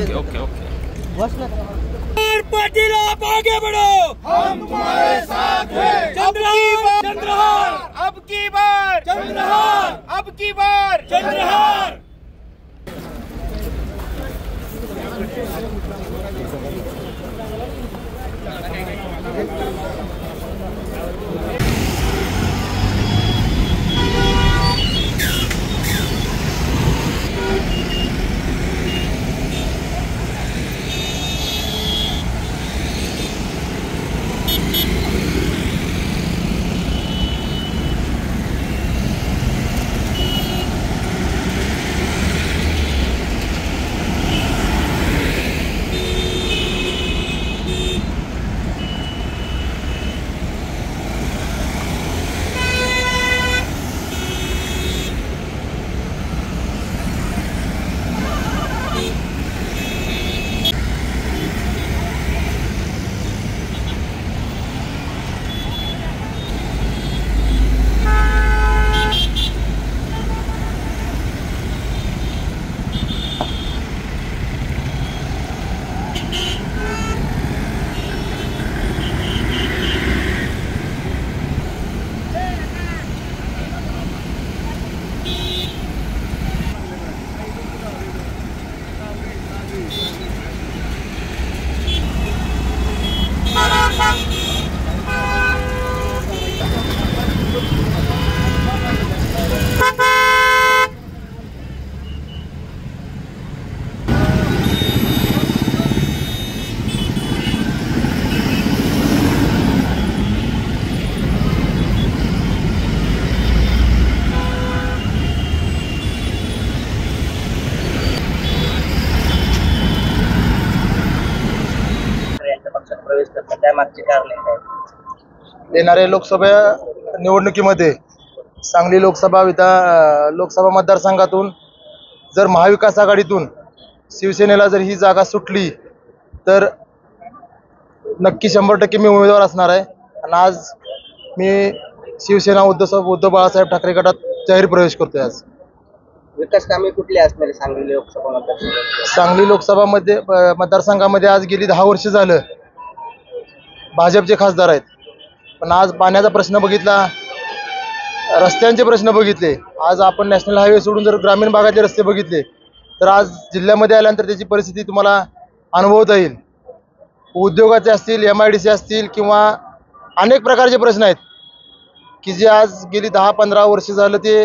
Okay okay. Patil आप आगे बढ़ो, हम तुम्हारे साथ हैं। चंद्रहार अब की बार, चंद्रहार अब की बार, चंद्रहार। येणाऱ्या लोकसभा निवडणुकीमध्ये सांगली लोकसभा मतदारसंघातून जर महाविकास आघाडीतून शिवसेनेला जर ही जागा सुटली तर नक्की 100% मी उमेदवार असणार आहे। आणि आज मी शिवसेना उद्धव बाळासाहेब ठाकरे गटात जाहीर प्रवेश करतोय। आज विकास कामे कुठली असणार सांगली लोकसभा मतदारसंघात? सांगली लोकसभा मतदारसंघामध्ये आज गेली 10 वर्ष झालं भाजपचे खासदार आहेत, पण आज पाण्याचा प्रश्न बघितला, रस्त्यांचे प्रश्न बघितले, आज आपण नॅशनल हायवे सोडून जर ग्रामीण भागातले रस्ते बघितले तर आज जिल्ह्यामध्ये आल्यानंतर त्याची परिस्थिती तुम्हाला अनुभवता येईल। उद्योगाचे असतील, MIDC असतील किंवा अनेक प्रकारचे प्रश्न आहेत की जे आज गेली 10-15 वर्ष झालं ते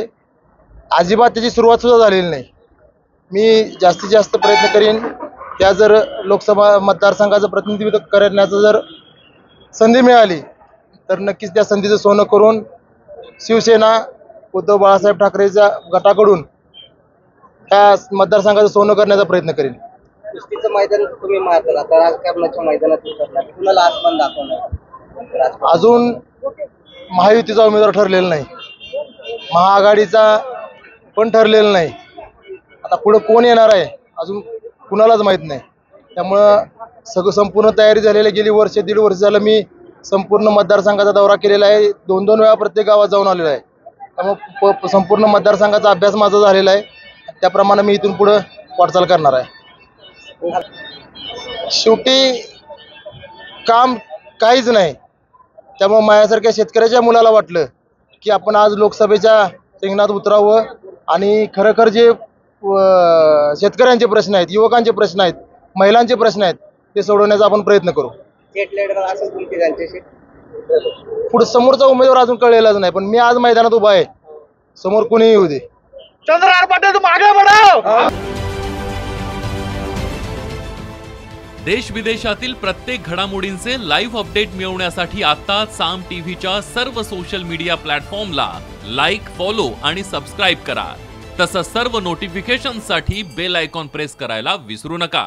अजिबात त्याची सुरुवात सुद्धा झालेली नाही। मी जास्तीत जास्त प्रयत्न करीन त्या जर लोकसभा मतदारसंघाचं प्रतिनिधित्व करण्याचं जर संधी मिळाली तर नक्कीच त्या संधीचं सोनं करून शिवसेना उद्धव बाळासाहेब ठाकरेच्या गटाकडून त्या मतदारसंघाचं सोनं करण्याचा प्रयत्न करेन। कुस्तीचं मैदान तुम्ही मारता, आता राजकारणाच्या मैदानात उतरणार, कुणाला आसमान दाखवणार? अजून महायुतीचा उमेदवार ठरलेला नाही, महाआघाडीचा पण ठरलेला नाही, आता पुढे कोण येणार आहे अजून कुणालाच माहित नाही। त्यामुळं संपूर्ण तयारी झालेली, गेली वर्ष 1.5 वर्ष झालं मी संपूर्ण मतदारसंघाचा दौरा केलेला आहे, 2-2 वेळा प्रत्येक गावात जाऊन आलेला आहे। त्यामुळे संपूर्ण मतदारसंघाचा अभ्यास माझा झालेला आहे, त्याप्रमाणे मी इथून पुढे वाटचाल करणार आहे। शेवटी काम काहीच नाही, त्यामुळे माझ्यासारख्या शेतकऱ्याच्या मुलाला वाटलं की आपण आज लोकसभेच्या रिंगणात उतरावं आणि खरं जे शेतकऱ्यांचे प्रश्न आहेत, युवकांचे प्रश्न आहेत, महिलांचे प्रश्न आहेत ते सोडवण्याचा आपण प्रयत्न करू। पुढे समोरचा उमेदवार अजून कळलेलाच नाही, पण मी आज मैदानात उभा आहे, समोर कोणीही येऊ दे। चंद्रहार पाटिल तुम आगे बढ़ो। देश विदेशातील प्रत्येक घडामोडींचे लाईव्ह अपडेट मिळवण्यासाठी आता साम टीव्हीच्या सर्व सोशल मीडिया प्लॅटफॉर्मला लाईक, फॉलो आणि सबस्क्राईब करा। तसंच सर्व नोटिफिकेशनसाठी बेल आयकॉन प्रेस करायला विसरू नका।